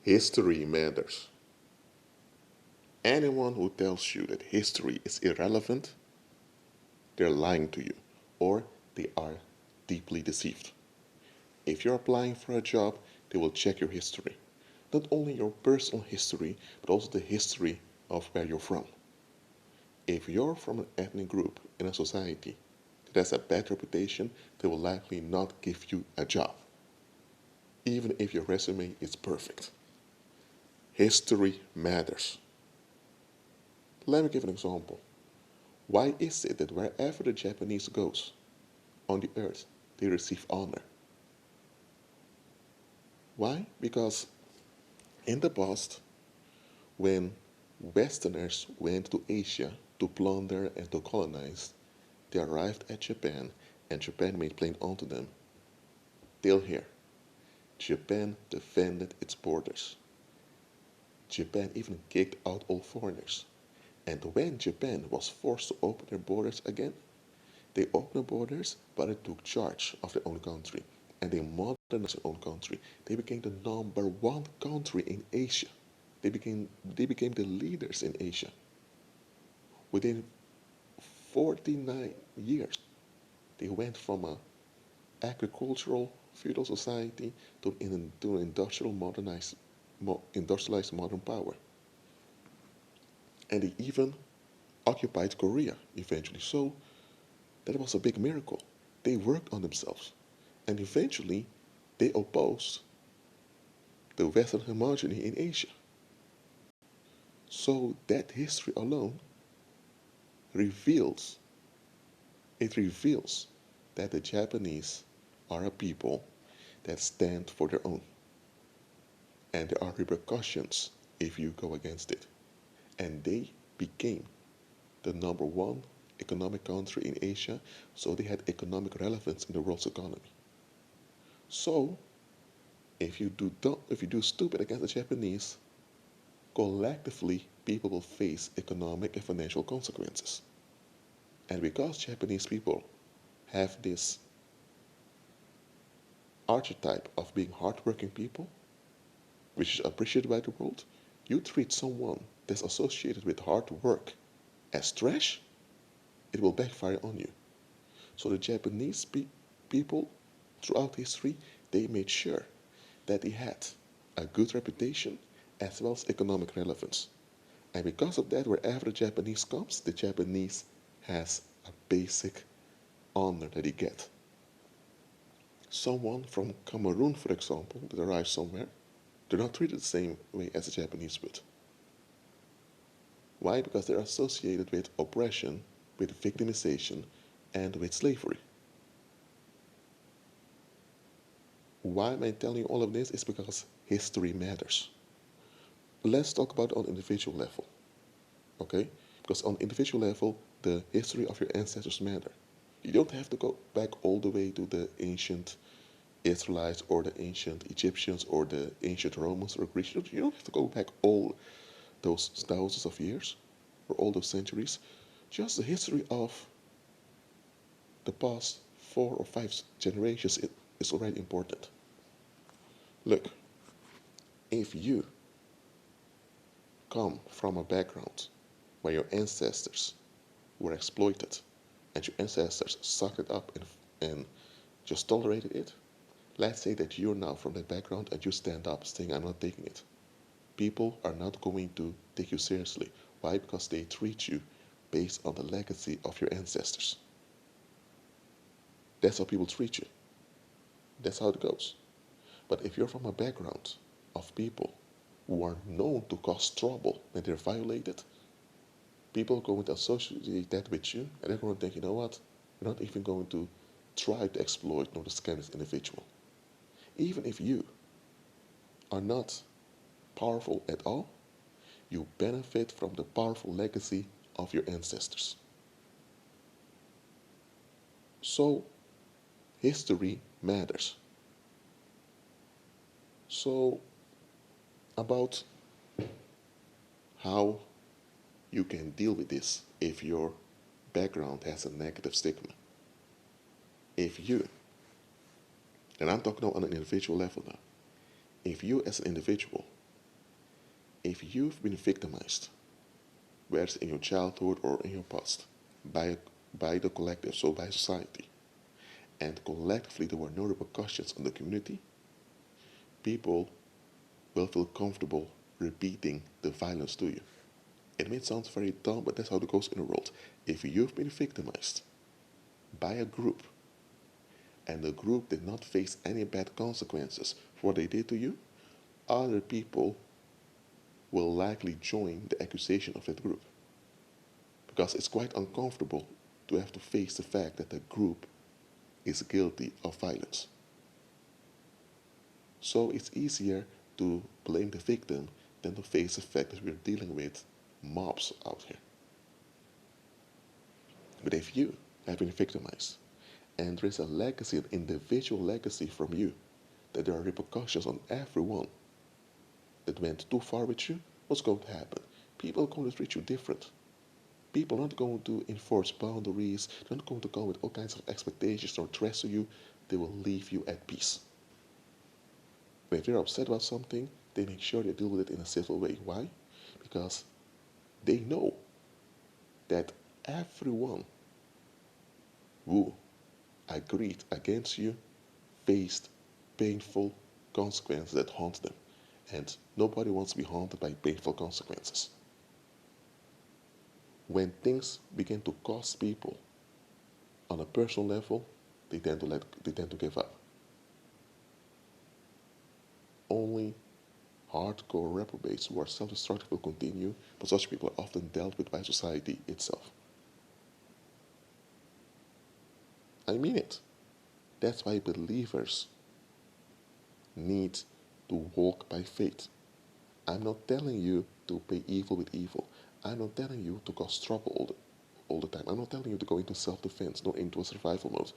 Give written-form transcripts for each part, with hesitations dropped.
History matters. Anyone who tells you that history is irrelevant, they're lying to you, or they are deeply deceived. If you're applying for a job, they will check your history. Not only your personal history, but also the history of where you're from. If you're from an ethnic group in a society that has a bad reputation, they will likely not give you a job, even if your resume is perfect. History matters. Let me give an example. Why is it that wherever the Japanese goes on the earth, they receive honor? Why? Because in the past, when Westerners went to Asia to plunder and to colonize, they arrived at Japan and Japan made plain unto them, till here. Japan defended its borders. Japan even kicked out all foreigners. And when Japan was forced to open their borders again, they opened the borders, but they took charge of their own country. And they modernized their own country. They became the number one country in Asia. They became the leaders in Asia. Within 49 years, they went from an agricultural feudal society to an industrialized modern power. And they even occupied Korea eventually. So that was a big miracle. They worked on themselves. And eventually, they opposed the Western hegemony in Asia. So that history alone reveals, it reveals that the Japanese are a people that stand for their own. And there are repercussions if you go against it. And they became the number one economic country in Asia, so they had economic relevance in the world's economy. So, if you do stupid against the Japanese, collectively people will face economic and financial consequences. And because Japanese people have this archetype of being hardworking people, which is appreciated by the world, you treat someone that's associated with hard work as trash, it will backfire on you. So the Japanese people throughout history, they made sure that they had a good reputation as well as economic relevance. And because of that, wherever the Japanese comes, the Japanese has a basic honor that they get. Someone from Cameroon, for example, that arrives somewhere, they're not treated the same way as the Japanese would. Why? Because they're associated with oppression, with victimization, and with slavery. Why am I telling you all of this? It's because history matters. Let's talk about it on individual level, okay? Because on individual level, the history of your ancestors matter. You don't have to go back all the way to the ancient Israelites or the ancient Egyptians or the ancient Romans or Greeks. You don't have to go back all those thousands of years or all those centuries. Just the history of the past 4 or 5 generations is already important. Look, if you come from a background where your ancestors were exploited and your ancestors sucked it up and just tolerated it, let's say that you're now from that background and you stand up saying, I'm not taking it. People are not going to take you seriously. Why? Because they treat you based on the legacy of your ancestors. That's how people treat you. That's how it goes. But if you're from a background of people who are known to cause trouble when they're violated, people are going to associate that with you and they're going to think, you know what, we're not even going to try to exploit nor to scam this individual. Even if you are not powerful at all, you benefit from the powerful legacy of your ancestors. So, history matters. So, about how you can deal with this if your background has a negative stigma. If you, and I'm talking on an individual level now, if you as an individual If you've been victimized, whether it's in your childhood or in your past, by, by the collective, so by society, and collectively there were no repercussions on the community, people will feel comfortable repeating the violence to you. It may sound very dumb, but that's how it goes in the world. If you've been victimized by a group and the group did not face any bad consequences for what they did to you, other people will likely join the accusation of that group. Because it's quite uncomfortable to have to face the fact that the group is guilty of violence. So it's easier to blame the victim than to face the fact that we're dealing with mobs out here. But if you have been victimized and there is a legacy, an individual legacy from you, that there are repercussions on everyone that went too far with you, what's going to happen? People are going to treat you different. People are not going to enforce boundaries, they're not going to come with all kinds of expectations or threats to you, they will leave you at peace. When they're upset about something, they make sure they deal with it in a civil way. Why? Because they know that everyone who agreed against you faced painful consequences that haunt them. And nobody wants to be haunted by painful consequences. When things begin to cost people on a personal level, they tend to give up. Only hardcore reprobates who are self-destructive will continue, but such people are often dealt with by society itself. I mean it. That's why believers need to walk by faith. I'm not telling you to pay evil with evil. I'm not telling you to cause trouble all the time. I'm not telling you to go into self-defense, nor into a survival mode.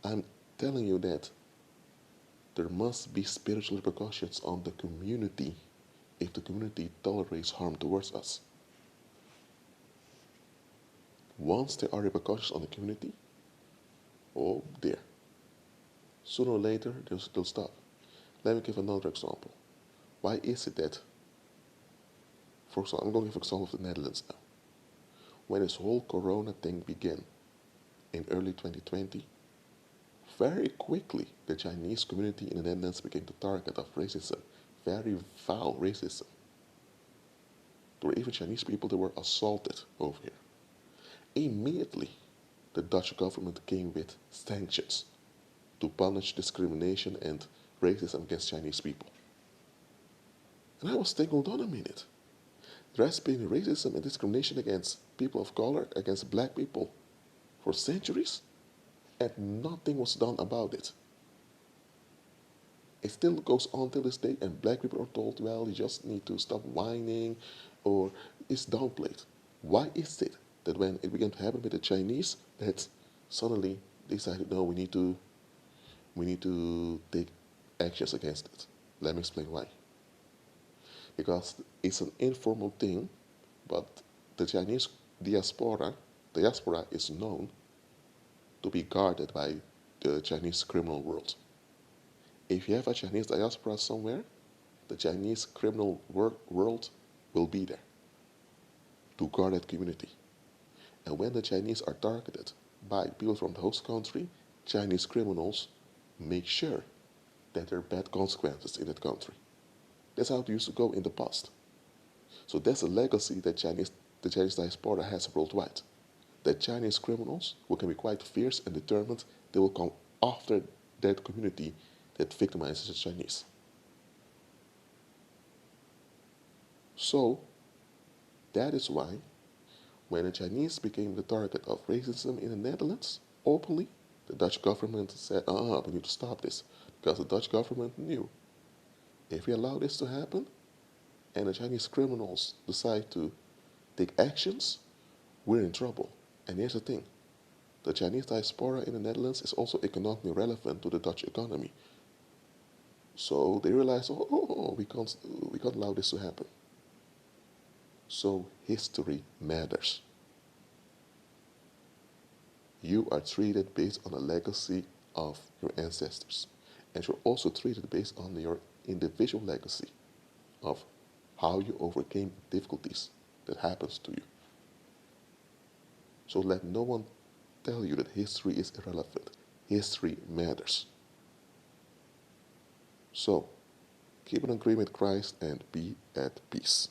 I'm telling you that there must be spiritual repercussions on the community if the community tolerates harm towards us. Once there are repercussions on the community, oh dear, sooner or later they'll stop. Let me give another example. Why is it that, for example, I'm going to give an example of the Netherlands now. When this whole corona thing began in early 2020, very quickly the Chinese community in the Netherlands became the target of racism, very foul racism. There were even Chinese people that were assaulted over here. Immediately, the Dutch government came with sanctions to punish discrimination and racism against Chinese people. And I was thinking, hold on a minute. There has been racism and discrimination against people of color, against black people for centuries, and nothing was done about it. It still goes on till this day, and black people are told, well, you just need to stop whining, or it's downplayed. Why is it that when it began to happen with the Chinese, that suddenly they decided, no, we need to take actions against it? Let me explain why. Because it's an informal thing, but the Chinese diaspora is known to be guarded by the Chinese criminal world. If you have a Chinese diaspora somewhere, the Chinese criminal world will be there to guard that community. And when the Chinese are targeted by people from the host country, Chinese criminals make sure that there are bad consequences in that country. That's how it used to go in the past. So that's a legacy that the Chinese diaspora has worldwide. That Chinese criminals, who can be quite fierce and determined, they will come after that community that victimizes the Chinese. So, that is why, when the Chinese became the target of racism in the Netherlands, openly, the Dutch government said, we need to stop this. Because the Dutch government knew, if we allow this to happen, and the Chinese criminals decide to take actions, we're in trouble. And here's the thing, the Chinese diaspora in the Netherlands is also economically relevant to the Dutch economy. So they realized, we can't allow this to happen. So history matters. You are treated based on the legacy of your ancestors. And you're also treated based on your individual legacy of how you overcame difficulties that happens to you. So let no one tell you that history is irrelevant. History matters. So keep an agreement with Christ and be at peace.